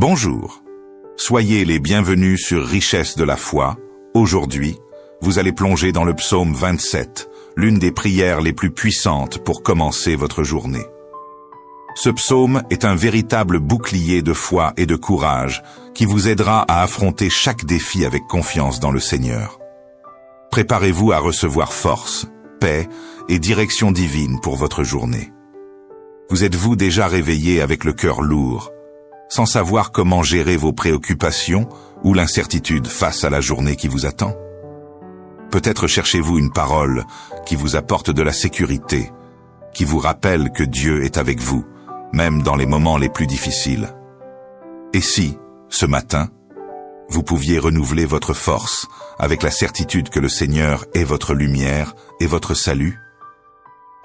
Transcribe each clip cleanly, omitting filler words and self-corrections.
Bonjour. Soyez les bienvenus sur Richesse de la foi. Aujourd'hui, vous allez plonger dans le psaume 27, l'une des prières les plus puissantes pour commencer votre journée. Ce psaume est un véritable bouclier de foi et de courage qui vous aidera à affronter chaque défi avec confiance dans le Seigneur. Préparez-vous à recevoir force, paix et direction divine pour votre journée. Vous êtes-vous déjà réveillé avec le cœur lourd, sans savoir comment gérer vos préoccupations ou l'incertitude face à la journée qui vous attend? Peut-être cherchez-vous une parole qui vous apporte de la sécurité, qui vous rappelle que Dieu est avec vous, même dans les moments les plus difficiles. Et si, ce matin, vous pouviez renouveler votre force avec la certitude que le Seigneur est votre lumière et votre salut?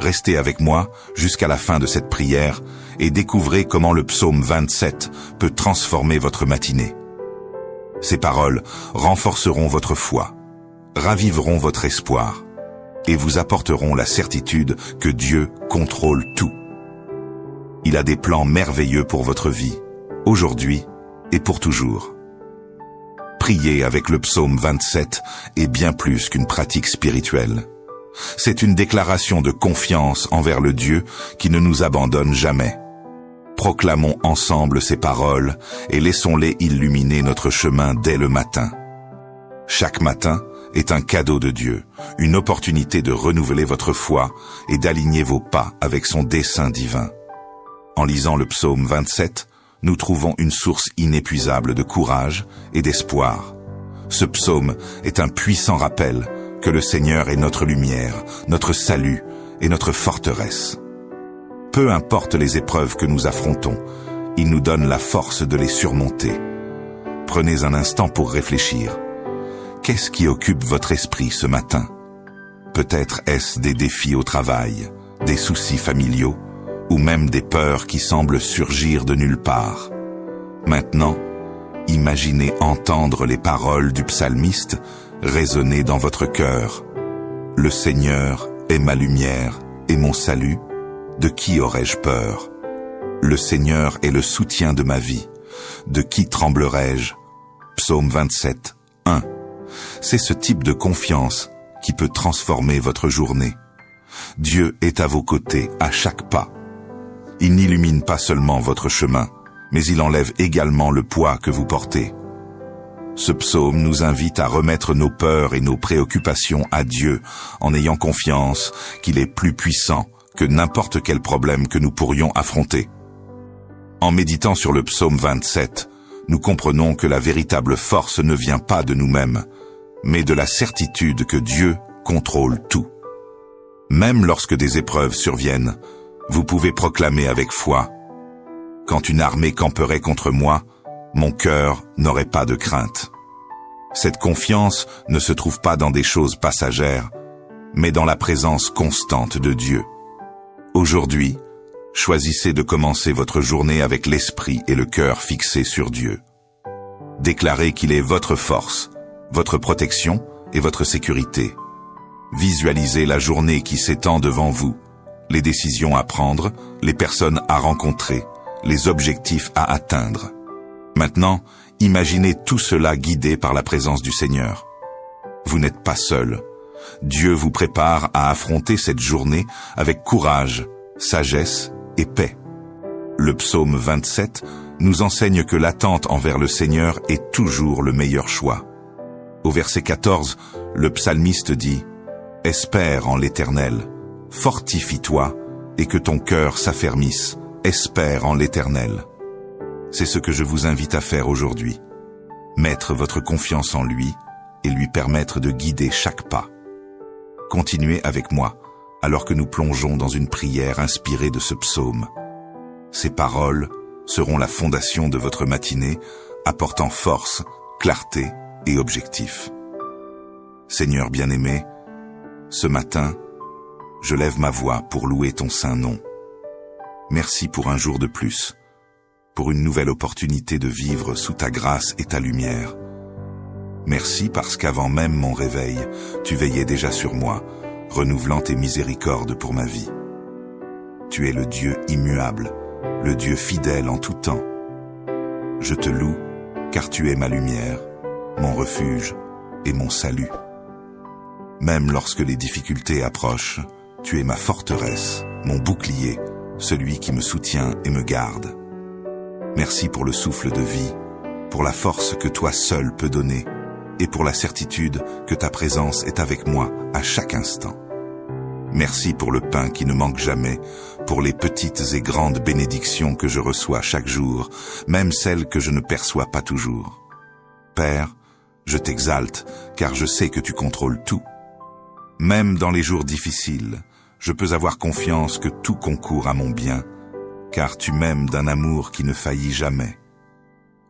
Restez avec moi jusqu'à la fin de cette prière et découvrez comment le psaume 27 peut transformer votre matinée. Ces paroles renforceront votre foi, raviveront votre espoir et vous apporteront la certitude que Dieu contrôle tout. Il a des plans merveilleux pour votre vie, aujourd'hui et pour toujours. Prier avec le psaume 27 est bien plus qu'une pratique spirituelle. C'est une déclaration de confiance envers le Dieu qui ne nous abandonne jamais. Proclamons ensemble ces paroles et laissons-les illuminer notre chemin dès le matin. Chaque matin est un cadeau de Dieu, une opportunité de renouveler votre foi et d'aligner vos pas avec son dessein divin. En lisant le psaume 27, nous trouvons une source inépuisable de courage et d'espoir. Ce psaume est un puissant rappel que le Seigneur est notre lumière, notre salut et notre forteresse. Peu importe les épreuves que nous affrontons, il nous donne la force de les surmonter. Prenez un instant pour réfléchir. Qu'est-ce qui occupe votre esprit ce matin? Peut-être est-ce des défis au travail, des soucis familiaux, ou même des peurs qui semblent surgir de nulle part. Maintenant, imaginez entendre les paroles du psalmiste résonner dans votre cœur. Le Seigneur est ma lumière et mon salut. De qui aurais-je peur? Le Seigneur est le soutien de ma vie. De qui tremblerais-je? Psaume 27, 1. C'est ce type de confiance qui peut transformer votre journée. Dieu est à vos côtés à chaque pas. Il n'illumine pas seulement votre chemin, mais il enlève également le poids que vous portez. Ce psaume nous invite à remettre nos peurs et nos préoccupations à Dieu en ayant confiance qu'il est plus puissant que n'importe quel problème que nous pourrions affronter. En méditant sur le psaume 27, nous comprenons que la véritable force ne vient pas de nous-mêmes, mais de la certitude que Dieu contrôle tout. Même lorsque des épreuves surviennent, vous pouvez proclamer avec foi « Quand une armée camperait contre moi, mon cœur n'aurait pas de crainte. » Cette confiance ne se trouve pas dans des choses passagères, mais dans la présence constante de Dieu. Aujourd'hui, choisissez de commencer votre journée avec l'esprit et le cœur fixés sur Dieu. Déclarez qu'il est votre force, votre protection et votre sécurité. Visualisez la journée qui s'étend devant vous, les décisions à prendre, les personnes à rencontrer, les objectifs à atteindre. Maintenant, imaginez tout cela guidé par la présence du Seigneur. Vous n'êtes pas seul. Dieu vous prépare à affronter cette journée avec courage, sagesse et paix. Le psaume 27 nous enseigne que l'attente envers le Seigneur est toujours le meilleur choix. Au verset 14, le psalmiste dit « Espère en l'Éternel, fortifie-toi et que ton cœur s'affermisse, espère en l'Éternel. » C'est ce que je vous invite à faire aujourd'hui. Mettre votre confiance en lui et lui permettre de guider chaque pas. Continuez avec moi alors que nous plongeons dans une prière inspirée de ce psaume. Ces paroles seront la fondation de votre matinée, apportant force, clarté et objectif. Seigneur bien-aimé, ce matin, je lève ma voix pour louer ton saint nom. Merci pour un jour de plus, pour une nouvelle opportunité de vivre sous ta grâce et ta lumière. Merci parce qu'avant même mon réveil, tu veillais déjà sur moi, renouvelant tes miséricordes pour ma vie. Tu es le Dieu immuable, le Dieu fidèle en tout temps. Je te loue, car tu es ma lumière, mon refuge et mon salut. Même lorsque les difficultés approchent, tu es ma forteresse, mon bouclier, celui qui me soutient et me garde. Merci pour le souffle de vie, pour la force que toi seul peux donner, et pour la certitude que ta présence est avec moi à chaque instant. Merci pour le pain qui ne manque jamais, pour les petites et grandes bénédictions que je reçois chaque jour, même celles que je ne perçois pas toujours. Père, je t'exalte, car je sais que tu contrôles tout. Même dans les jours difficiles, je peux avoir confiance que tout concourt à mon bien, car tu m'aimes d'un amour qui ne faillit jamais.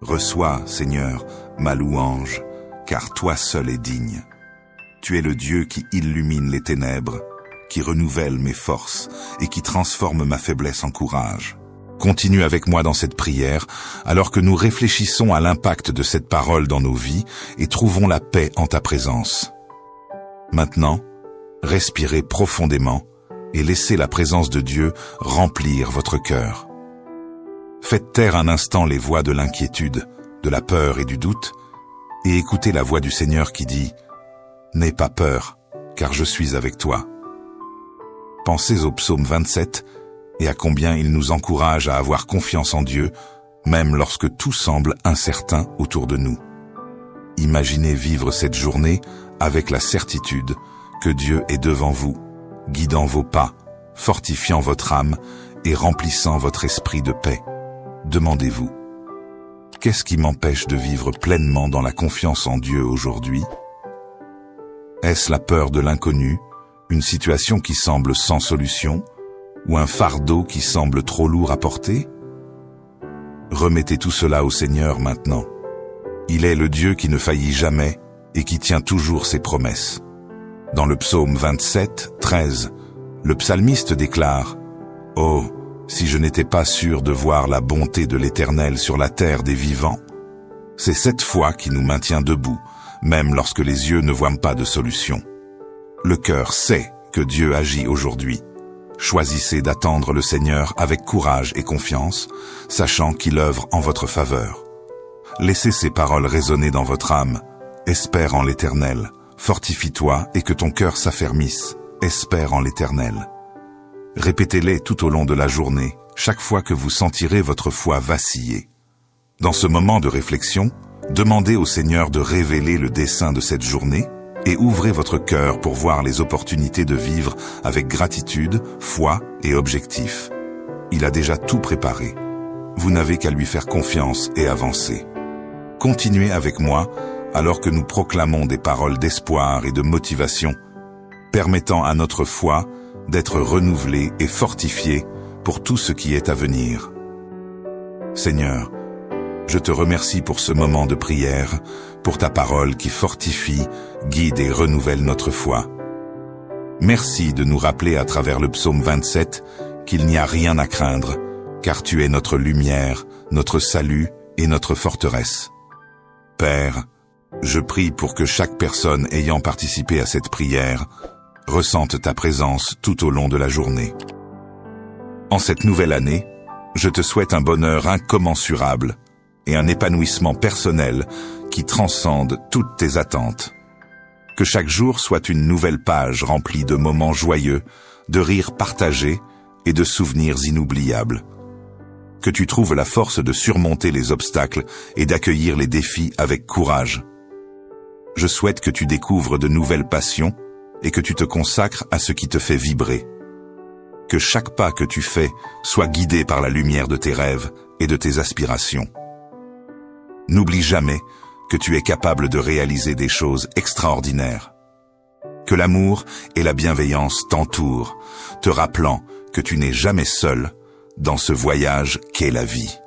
Reçois, Seigneur, ma louange, car toi seul es digne. Tu es le Dieu qui illumine les ténèbres, qui renouvelle mes forces et qui transforme ma faiblesse en courage. Continue avec moi dans cette prière, alors que nous réfléchissons à l'impact de cette parole dans nos vies et trouvons la paix en ta présence. Maintenant, respirez profondément et laissez la présence de Dieu remplir votre cœur. Faites taire un instant les voix de l'inquiétude, de la peur et du doute, et écoutez la voix du Seigneur qui dit « N'aie pas peur, car je suis avec toi ». Pensez au psaume 27 et à combien il nous encourage à avoir confiance en Dieu, même lorsque tout semble incertain autour de nous. Imaginez vivre cette journée avec la certitude que Dieu est devant vous, guidant vos pas, fortifiant votre âme et remplissant votre esprit de paix. Demandez-vous, qu'est-ce qui m'empêche de vivre pleinement dans la confiance en Dieu aujourd'hui? Est-ce la peur de l'inconnu, une situation qui semble sans solution, ou un fardeau qui semble trop lourd à porter? Remettez tout cela au Seigneur maintenant. Il est le Dieu qui ne faillit jamais et qui tient toujours ses promesses. Dans le psaume 27, 13, le psalmiste déclare « Oh, si je n'étais pas sûr de voir la bonté de l'Éternel sur la terre des vivants !» C'est cette foi qui nous maintient debout, même lorsque les yeux ne voient pas de solution. Le cœur sait que Dieu agit aujourd'hui. Choisissez d'attendre le Seigneur avec courage et confiance, sachant qu'il œuvre en votre faveur. Laissez ces paroles résonner dans votre âme. Espère en l'Éternel. Fortifie-toi et que ton cœur s'affermisse. Espère en l'Éternel. Répétez-les tout au long de la journée, chaque fois que vous sentirez votre foi vaciller. Dans ce moment de réflexion, demandez au Seigneur de révéler le dessein de cette journée et ouvrez votre cœur pour voir les opportunités de vivre avec gratitude, foi et objectif. Il a déjà tout préparé. Vous n'avez qu'à lui faire confiance et avancer. Continuez avec moi alors que nous proclamons des paroles d'espoir et de motivation, permettant à notre foi d'être renouvelée et fortifiée pour tout ce qui est à venir. Seigneur, je te remercie pour ce moment de prière, pour ta parole qui fortifie, guide et renouvelle notre foi. Merci de nous rappeler à travers le psaume 27 qu'il n'y a rien à craindre, car tu es notre lumière, notre salut et notre forteresse. Père, je prie pour que chaque personne ayant participé à cette prière ressente ta présence tout au long de la journée. En cette nouvelle année, je te souhaite un bonheur incommensurable et un épanouissement personnel qui transcende toutes tes attentes. Que chaque jour soit une nouvelle page remplie de moments joyeux, de rires partagés et de souvenirs inoubliables. Que tu trouves la force de surmonter les obstacles et d'accueillir les défis avec courage. Je souhaite que tu découvres de nouvelles passions et que tu te consacres à ce qui te fait vibrer. Que chaque pas que tu fais soit guidé par la lumière de tes rêves et de tes aspirations. N'oublie jamais que tu es capable de réaliser des choses extraordinaires. Que l'amour et la bienveillance t'entourent, te rappelant que tu n'es jamais seul dans ce voyage qu'est la vie.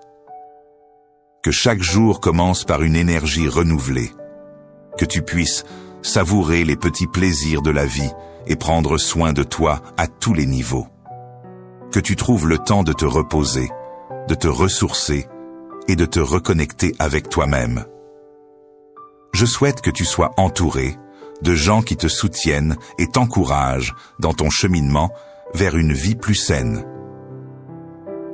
Que chaque jour commence par une énergie renouvelée. Que tu puisses savourer les petits plaisirs de la vie et prendre soin de toi à tous les niveaux. Que tu trouves le temps de te reposer, de te ressourcer et de te reconnecter avec toi-même. Je souhaite que tu sois entouré de gens qui te soutiennent et t'encouragent dans ton cheminement vers une vie plus saine.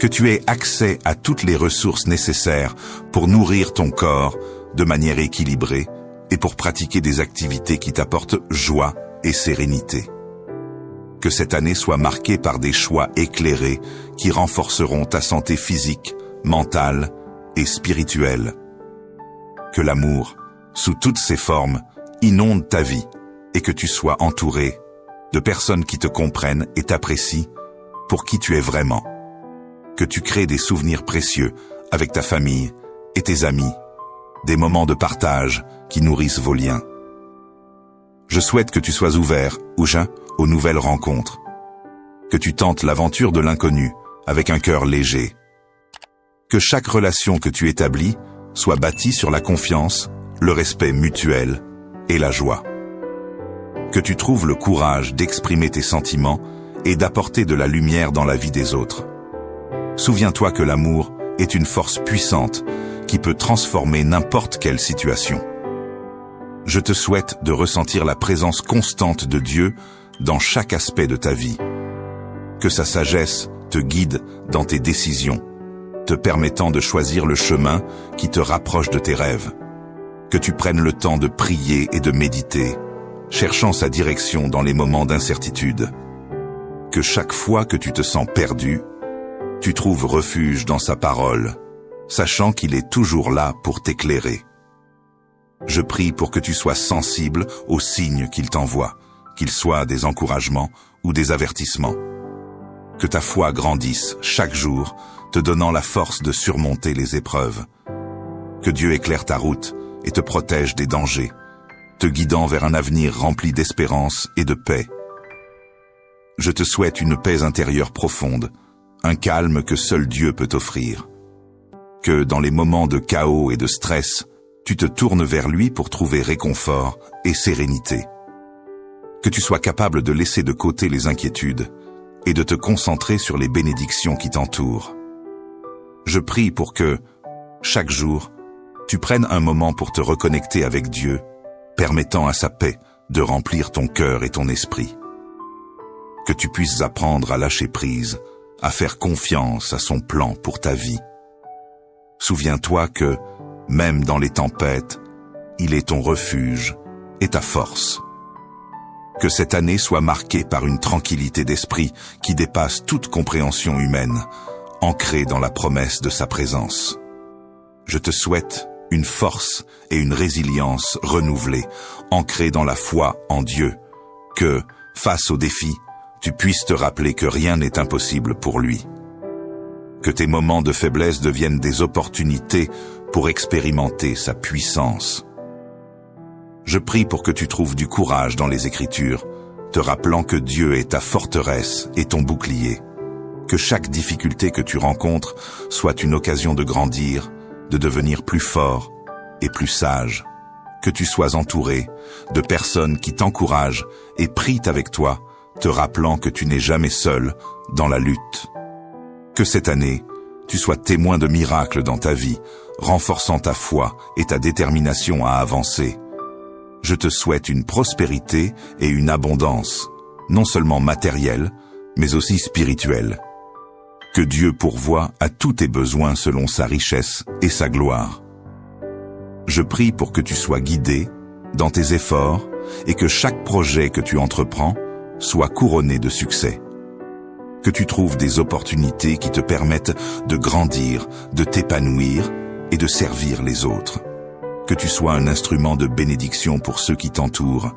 que tu aies accès à toutes les ressources nécessaires pour nourrir ton corps de manière équilibrée et pour pratiquer des activités qui t'apportent joie et sérénité. Que cette année soit marquée par des choix éclairés qui renforceront ta santé physique, mentale et spirituelle. Que l'amour, sous toutes ses formes, inonde ta vie et que tu sois entouré de personnes qui te comprennent et t'apprécient pour qui tu es vraiment. Que tu crées des souvenirs précieux avec ta famille et tes amis, des moments de partage qui nourrissent vos liens. Je souhaite que tu sois ouvert, Oujin, aux nouvelles rencontres. Que tu tentes l'aventure de l'inconnu avec un cœur léger. Que chaque relation que tu établis soit bâtie sur la confiance, le respect mutuel et la joie. Que tu trouves le courage d'exprimer tes sentiments et d'apporter de la lumière dans la vie des autres. Souviens-toi que l'amour est une force puissante qui peut transformer n'importe quelle situation. Je te souhaite de ressentir la présence constante de Dieu dans chaque aspect de ta vie. Que sa sagesse te guide dans tes décisions, te permettant de choisir le chemin qui te rapproche de tes rêves. Que tu prennes le temps de prier et de méditer, cherchant sa direction dans les moments d'incertitude. Que chaque fois que tu te sens perdu, tu trouves refuge dans sa parole, sachant qu'il est toujours là pour t'éclairer. Je prie pour que tu sois sensible aux signes qu'il t'envoie, qu'ils soient des encouragements ou des avertissements. Que ta foi grandisse chaque jour, te donnant la force de surmonter les épreuves. Que Dieu éclaire ta route et te protège des dangers, te guidant vers un avenir rempli d'espérance et de paix. Je te souhaite une paix intérieure profonde, un calme que seul Dieu peut offrir. Que dans les moments de chaos et de stress, tu te tournes vers lui pour trouver réconfort et sérénité. Que tu sois capable de laisser de côté les inquiétudes et de te concentrer sur les bénédictions qui t'entourent. Je prie pour que, chaque jour, tu prennes un moment pour te reconnecter avec Dieu, permettant à sa paix de remplir ton cœur et ton esprit. Que tu puisses apprendre à lâcher prise, à faire confiance à son plan pour ta vie. Souviens-toi que, même dans les tempêtes, il est ton refuge et ta force. Que cette année soit marquée par une tranquillité d'esprit qui dépasse toute compréhension humaine, ancrée dans la promesse de sa présence. Je te souhaite une force et une résilience renouvelées, ancrées dans la foi en Dieu, que, face aux défis, tu puisses te rappeler que rien n'est impossible pour lui. Que tes moments de faiblesse deviennent des opportunités pour expérimenter sa puissance. Je prie pour que tu trouves du courage dans les Écritures, te rappelant que Dieu est ta forteresse et ton bouclier. Que chaque difficulté que tu rencontres soit une occasion de grandir, de devenir plus fort et plus sage. Que tu sois entouré de personnes qui t'encouragent et prient avec toi, te rappelant que tu n'es jamais seul dans la lutte. Que cette année, tu sois témoin de miracles dans ta vie, renforçant ta foi et ta détermination à avancer. Je te souhaite une prospérité et une abondance, non seulement matérielle, mais aussi spirituelle. Que Dieu pourvoie à tous tes besoins selon sa richesse et sa gloire. Je prie pour que tu sois guidé dans tes efforts et que chaque projet que tu entreprends soit couronné de succès. Que tu trouves des opportunités qui te permettent de grandir, de t'épanouir et de servir les autres. Que tu sois un instrument de bénédiction pour ceux qui t'entourent,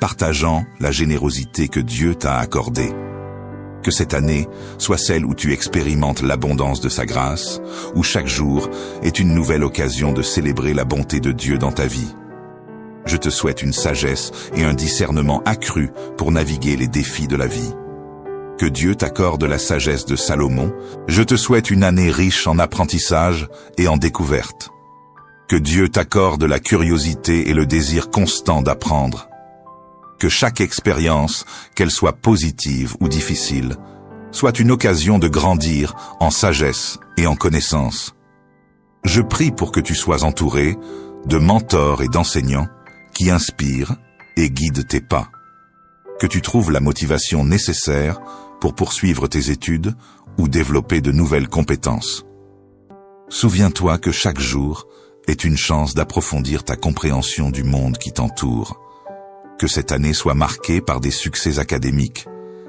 partageant la générosité que Dieu t'a accordée. Que cette année soit celle où tu expérimentes l'abondance de sa grâce, où chaque jour est une nouvelle occasion de célébrer la bonté de Dieu dans ta vie. Je te souhaite une sagesse et un discernement accru pour naviguer les défis de la vie. Que Dieu t'accorde la sagesse de Salomon. Je te souhaite une année riche en apprentissage et en découverte. Que Dieu t'accorde la curiosité et le désir constant d'apprendre. Que chaque expérience, qu'elle soit positive ou difficile, soit une occasion de grandir en sagesse et en connaissance. Je prie pour que tu sois entouré de mentors et d'enseignants qui inspirent et guident tes pas. Que tu trouves la motivation nécessaire pour poursuivre tes études ou développer de nouvelles compétences. Souviens-toi que chaque jour est une chance d'approfondir ta compréhension du monde qui t'entoure. Que cette année soit marquée par des succès académiques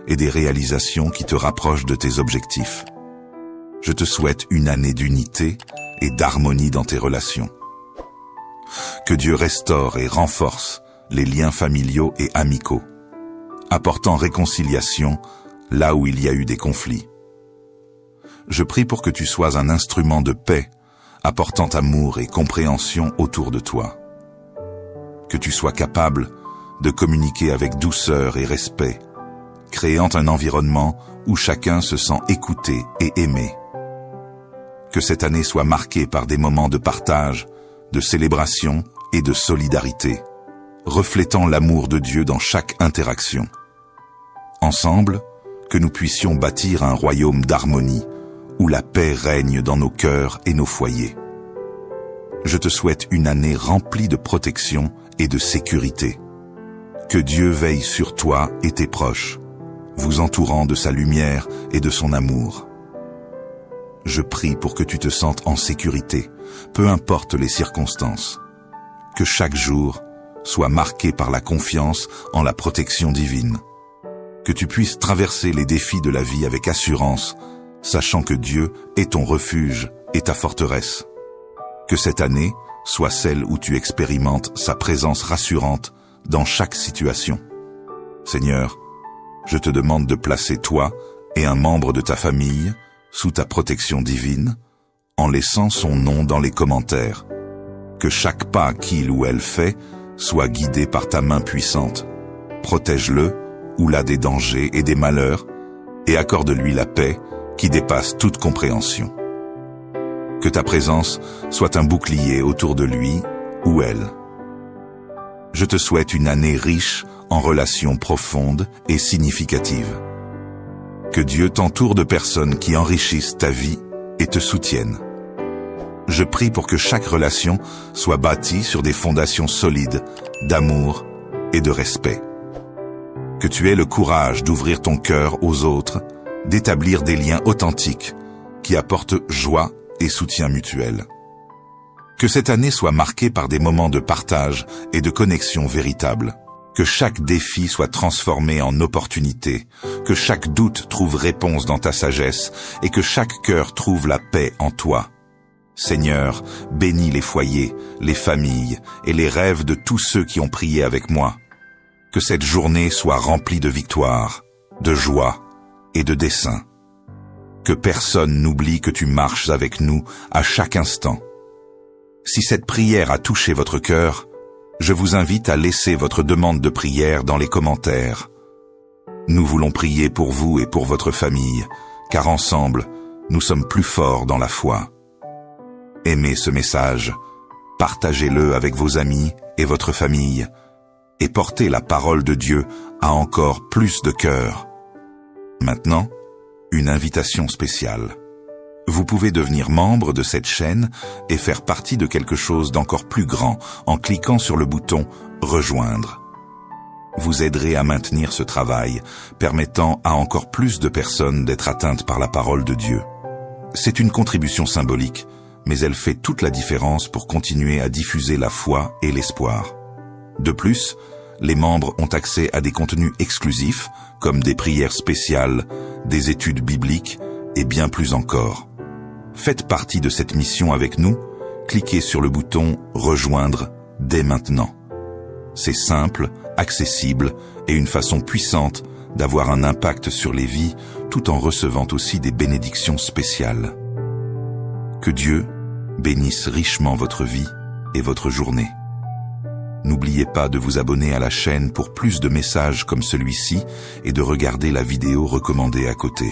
et des réalisations qui te rapprochent de tes objectifs. Je te souhaite une année d'unité et d'harmonie dans tes relations. Que Dieu restaure et renforce les liens familiaux et amicaux, apportant réconciliation là où il y a eu des conflits. Je prie pour que tu sois un instrument de paix, apportant amour et compréhension autour de toi. Que tu sois capable de communiquer avec douceur et respect, créant un environnement où chacun se sent écouté et aimé. Que cette année soit marquée par des moments de partage, de célébration et de solidarité, reflétant l'amour de Dieu dans chaque interaction. Ensemble, que nous puissions bâtir un royaume d'harmonie, où la paix règne dans nos cœurs et nos foyers. Je te souhaite une année remplie de protection et de sécurité. Que Dieu veille sur toi et tes proches, vous entourant de sa lumière et de son amour. Je prie pour que tu te sentes en sécurité, peu importe les circonstances. Que chaque jour soit marqué par la confiance en la protection divine. Que tu puisses traverser les défis de la vie avec assurance, sachant que Dieu est ton refuge et ta forteresse. Que cette année soit celle où tu expérimentes sa présence rassurante dans chaque situation. Seigneur, je te demande de placer toi et un membre de ta famille sous ta protection divine, en laissant son nom dans les commentaires. Que chaque pas qu'il ou elle fait soit guidé par ta main puissante. Protège-le, ou là des dangers et des malheurs, et accorde-lui la paix qui dépasse toute compréhension. Que ta présence soit un bouclier autour de lui ou elle. Je te souhaite une année riche en relations profondes et significatives. Que Dieu t'entoure de personnes qui enrichissent ta vie et te soutiennent. Je prie pour que chaque relation soit bâtie sur des fondations solides d'amour et de respect. Que tu aies le courage d'ouvrir ton cœur aux autres, d'établir des liens authentiques qui apportent joie et soutien mutuel. Que cette année soit marquée par des moments de partage et de connexion véritable. Que chaque défi soit transformé en opportunité, que chaque doute trouve réponse dans ta sagesse et que chaque cœur trouve la paix en toi. Seigneur, bénis les foyers, les familles et les rêves de tous ceux qui ont prié avec moi. Que cette journée soit remplie de victoires, de joie et de dessein. Que personne n'oublie que tu marches avec nous à chaque instant. Si cette prière a touché votre cœur, je vous invite à laisser votre demande de prière dans les commentaires. Nous voulons prier pour vous et pour votre famille, car ensemble, nous sommes plus forts dans la foi. Aimez ce message, partagez-le avec vos amis et votre famille, et portez la parole de Dieu à encore plus de cœurs. Maintenant, une invitation spéciale. Vous pouvez devenir membre de cette chaîne et faire partie de quelque chose d'encore plus grand en cliquant sur le bouton « Rejoindre ». Vous aiderez à maintenir ce travail, permettant à encore plus de personnes d'être atteintes par la parole de Dieu. C'est une contribution symbolique, mais elle fait toute la différence pour continuer à diffuser la foi et l'espoir. De plus, les membres ont accès à des contenus exclusifs, comme des prières spéciales, des études bibliques et bien plus encore. Faites partie de cette mission avec nous, cliquez sur le bouton « Rejoindre » dès maintenant. C'est simple, accessible et une façon puissante d'avoir un impact sur les vies tout en recevant aussi des bénédictions spéciales. Que Dieu bénisse richement votre vie et votre journée. N'oubliez pas de vous abonner à la chaîne pour plus de messages comme celui-ci et de regarder la vidéo recommandée à côté.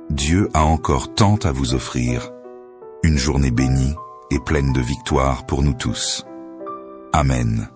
Dieu a encore tant à vous offrir. Une journée bénie et pleine de victoires pour nous tous. Amen.